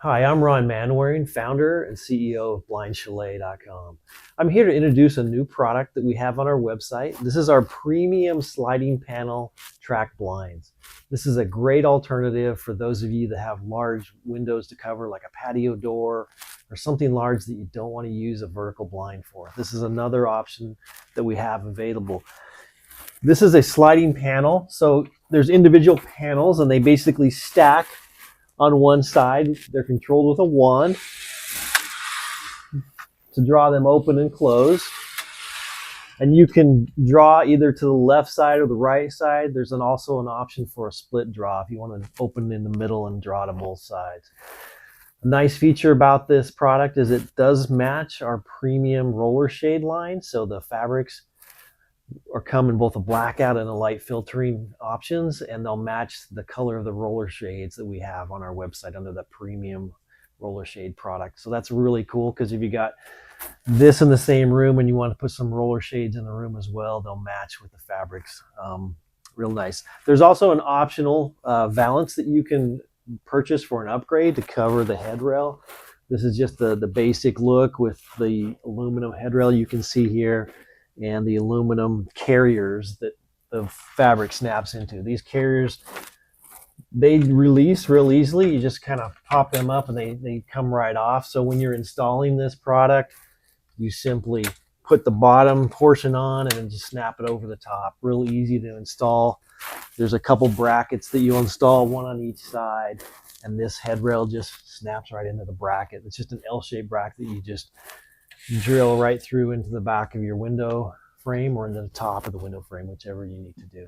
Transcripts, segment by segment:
Hi, I'm Ron Manwaring, founder and CEO of BlindChalet.com. I'm here to introduce a new product that we have on our website. This is our premium sliding panel track blinds. This is a great alternative for those of you that have large windows to cover, like a patio door or something large that you don't want to use a vertical blind for. This is another option that we have available. This is a sliding panel, so there's individual panels and they basically stack on one side. They're controlled with a wand to draw them open and close. And you can draw either to the left side or the right side. There's also an option for a split draw if you want to open in the middle and draw to both sides. A nice feature about this product is it does match our premium roller shade line. So the fabrics come in both a blackout and a light filtering options, and they'll match the color of the roller shades that we have on our website under the premium roller shade product. So that's really cool because if you got this in the same room and you want to put some roller shades in the room as well, they'll match with the fabrics. Real nice. There's also an optional valance that you can purchase for an upgrade to cover the headrail. This is just the basic look with the aluminum headrail you can see here and the aluminum carriers that the fabric snaps into. These carriers, they release real easily. You just kind of pop them up and they come right off. So when you're installing this product, you simply put the bottom portion on and then just snap it over the top. Real easy to install. There's a couple brackets that you install, one on each side, and this headrail just snaps right into the bracket. It's just an L-shaped bracket that you just drill right through into the back of your window frame or into the top of the window frame, whichever you need to do.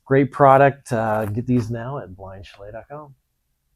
Great product. Get these now at blindchalet.com.